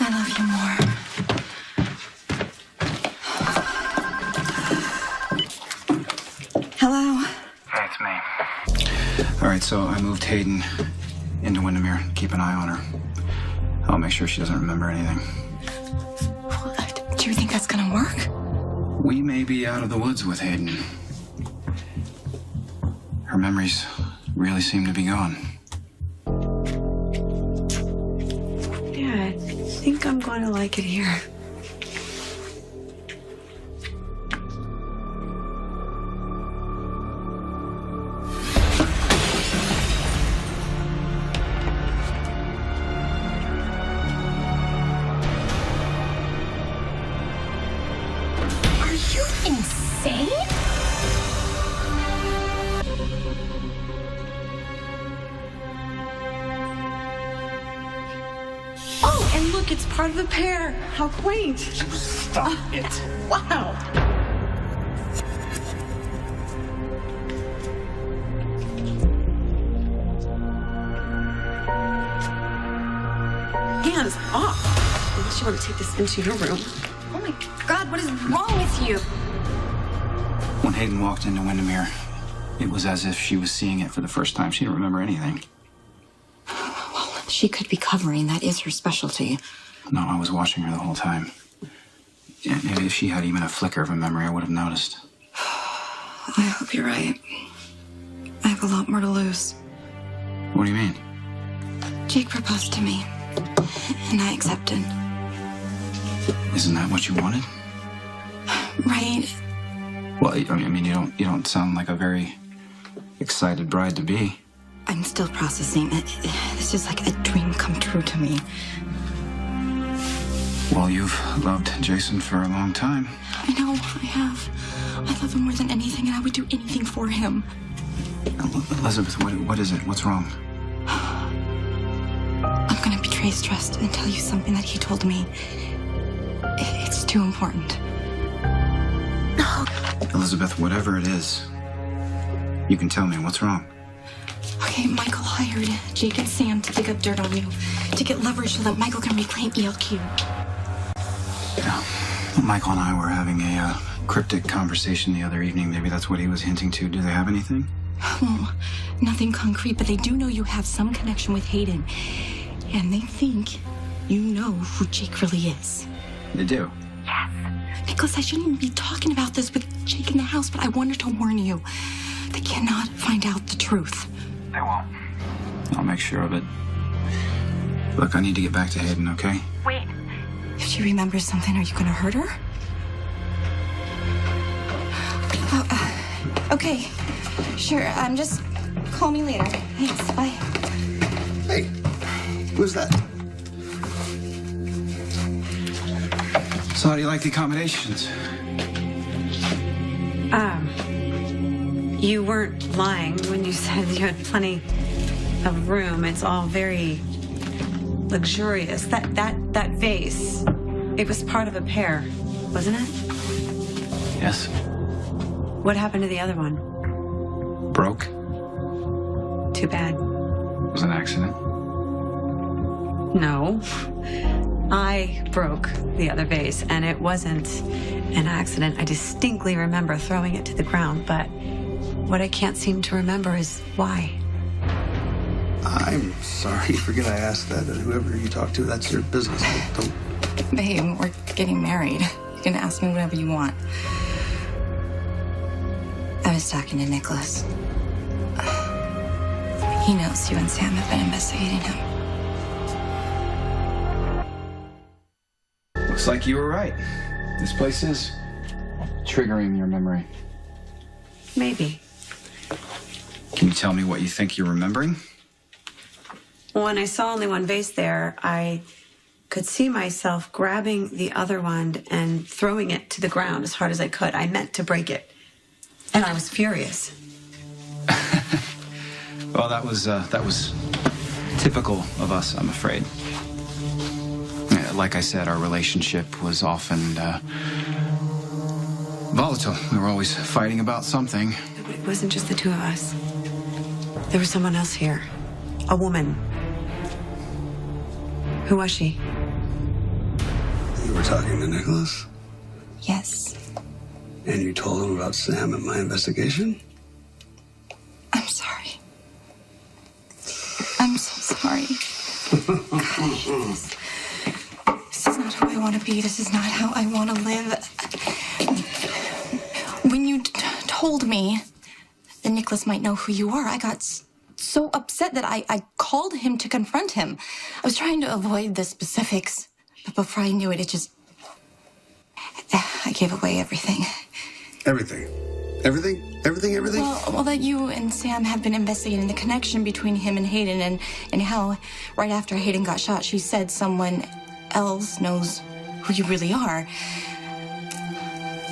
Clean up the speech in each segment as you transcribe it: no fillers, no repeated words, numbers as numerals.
I love you more. Hello? Hey, it's me. All right, so I moved Hayden into Windermere. Keep an eye on her. I'll make sure she doesn't remember anything. Do you think that's gonna work? We may be out of the woods with Hayden. Her memories really seem to be gone. Yeah, I think I'm going to like it here. Are you insane? Oh, and look, it's part of the pair. How quaint. Stop it. Wow. Hands off. Unless you want to take this into your room. Oh my God, what is wrong with you? When Hayden walked into Windermere, it was as if she was seeing it for the first time. She didn't remember anything. Well, she could be covering. That is her specialty. No, I was watching her the whole time. And if she had even a flicker of a memory, I would have noticed. I hope you're right. I have a lot more to lose. What do you mean? Jake proposed to me, and I accepted. Isn't that what you wanted? Right? Well, I mean, you don't sound like a very excited bride to be. I'm still processing it. This is like a dream come true to me. Well, you've loved Jason for a long time. I know, I have. I love him more than anything, and I would do anything for him. Elizabeth, what is it? What's wrong? I'm gonna betray his trust and tell you something that he told me. It's too important. Elizabeth, whatever it is, you can tell me what's wrong. Okay, Michael hired Jake and Sam to dig up dirt on you, to get leverage so that Michael can reclaim ELQ. Yeah. Michael and I were having a cryptic conversation the other evening. Maybe that's what he was hinting to. Do they have anything? Well, nothing concrete, but they do know you have some connection with Hayden. And they think you know who Jake really is. They do? Yes. Nikolas, I shouldn't even be talking about this with Jake in the house, but I wanted to warn you. They cannot find out the truth. They won't. I'll make sure of it. Look, I need to get back to Hayden, okay? Wait. If she remembers something, are you going to hurt her? Okay. Sure. Just call me later. Thanks. Bye. Hey, who's that? So how do you like the accommodations? You weren't lying when you said you had plenty of room. It's all very luxurious. That vase, it was part of a pair, wasn't it? Yes. What happened to the other one? Broke? Too bad. It was an accident. No. I broke the other vase, and it wasn't an accident. I distinctly remember throwing it to the ground, but what I can't seem to remember is why. I'm sorry. Forget I asked that. Whoever you talk to, that's your business. Don't. Babe, we're getting married. You can ask me whatever you want. I was talking to Nikolas. He knows you and Sam have been investigating him. Looks like you were right. This place is triggering your memory. Maybe. Can you tell me what you think you're remembering? When I saw only one vase there, I could see myself grabbing the other one and throwing it to the ground as hard as I could. I meant to break it. And I was furious. Well, that was typical of us, I'm afraid. Like I said, our relationship was often volatile. We were always fighting about something. It wasn't just the two of us. There was someone else here. A woman. Who was she? You were talking to Nikolas? Yes. And you told him about Sam and my investigation? I'm sorry. I'm so sorry. God, I hate this. This is not who I want to be. This is not how I want to live. When you told me that Nikolas might know who you are, I got so upset that I called him to confront him. I was trying to avoid the specifics, but before I knew it, I gave away everything. Everything? Everything? Well, that you and Sam have been investigating the connection between him and Hayden, and how right after Hayden got shot, she said someone else knows who you really are.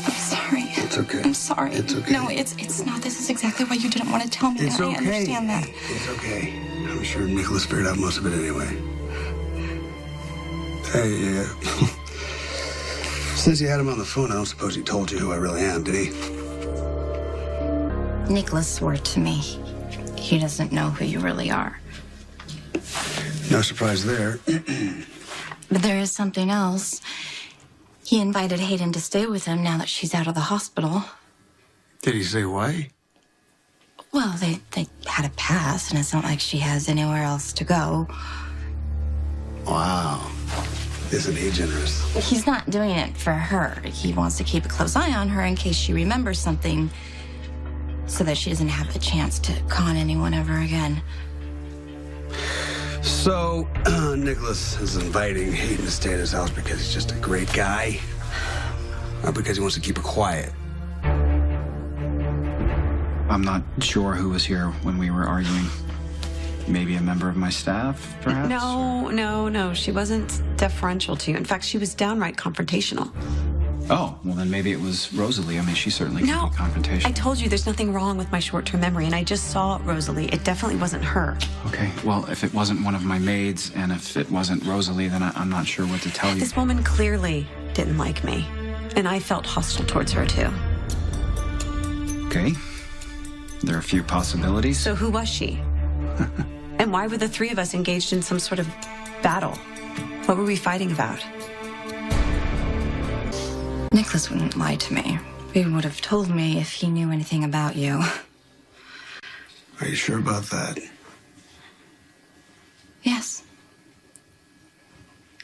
I'm sorry. It's okay. I'm sorry. It's okay. No, it's not. This is exactly why you didn't want to tell me It's that. okay. I understand that. It's okay. I'm sure Nikolas figured out most of it anyway. Hey, since you had him on the phone, I don't suppose he told you who I really am, did he? Nikolas swore to me he doesn't know who you really are. No surprise there. But there is something else. He invited Hayden to stay with him now that she's out of the hospital. Did he say why? Well, they had a pass, and it's not like she has anywhere else to go. Wow. Isn't he generous? He's not doing it for her. He wants to keep a close eye on her in case she remembers something so that she doesn't have a chance to con anyone ever again. So, Nikolas is inviting Hayden to stay at his house because he's just a great guy? Or because he wants to keep her quiet? I'm not sure who was here when we were arguing. Maybe a member of my staff, perhaps? No. She wasn't deferential to you. In fact, she was downright confrontational. Oh, well, then maybe it was Rosalie. I mean, she certainly can be confrontational. I told you there's nothing wrong with my short-term memory, and I just saw Rosalie. It definitely wasn't her. Okay, well, if it wasn't one of my maids, and if it wasn't Rosalie, then I'm not sure what to tell you. This woman clearly didn't like me, and I felt hostile towards her, too. Okay. There are a few possibilities. So who was she? And why were the three of us engaged in some sort of battle? What were we fighting about? Nikolas wouldn't lie to me. He would have told me if he knew anything about you. Are you sure about that? Yes.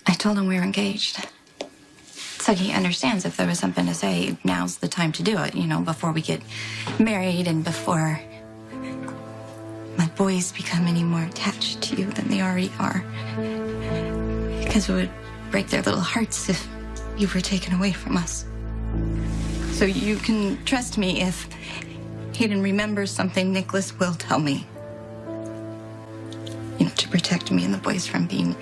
I told him we were engaged. So he understands if there was something to say, now's the time to do it, before we get married and before my boys become any more attached to you than they already are. Because it would break their little hearts if you were taken away from us. So you can trust me if Hayden remembers something, Nikolas will tell me. To protect me and the boys from being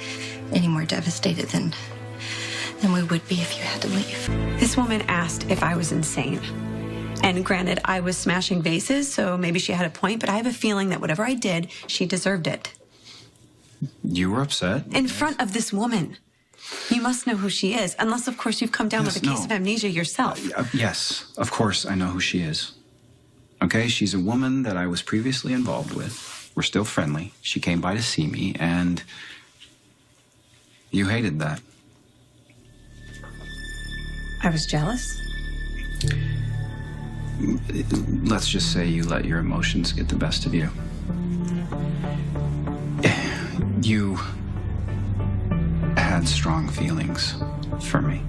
any more devastated than we would be if you had to leave. This woman asked if I was insane. And granted, I was smashing vases, so maybe she had a point, but I have a feeling that whatever I did, she deserved it. You were upset? In front of this woman. You must know who she is, unless, of course, you've come down with a case of amnesia yourself. Yes, of course I know who she is. Okay, she's a woman that I was previously involved with. We're still friendly. She came by to see me, and you hated that. I was jealous? Let's just say you let your emotions get the best of you. You had strong feelings for me.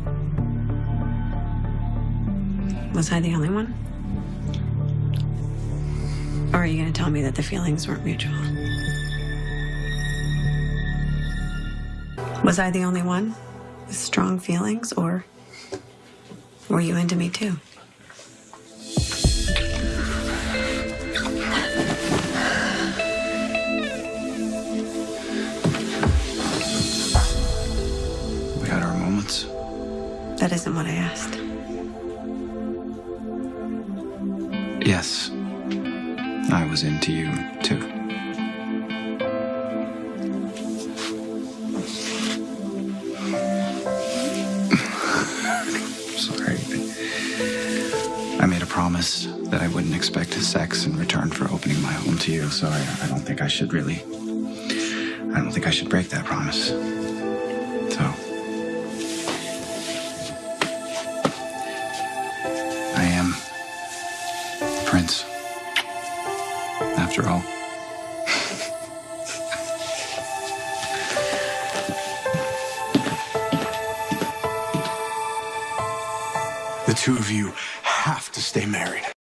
Was I the only one? Or are you going to tell me that the feelings weren't mutual? Was I the only one with strong feelings, or were you into me too? We had our moments. That isn't what I asked. Yes, I was into you too. Sorry. I made a promise that I wouldn't expect sex in return for opening my home to you, so I don't think I should break that promise. So, after all. The two of you have to stay married.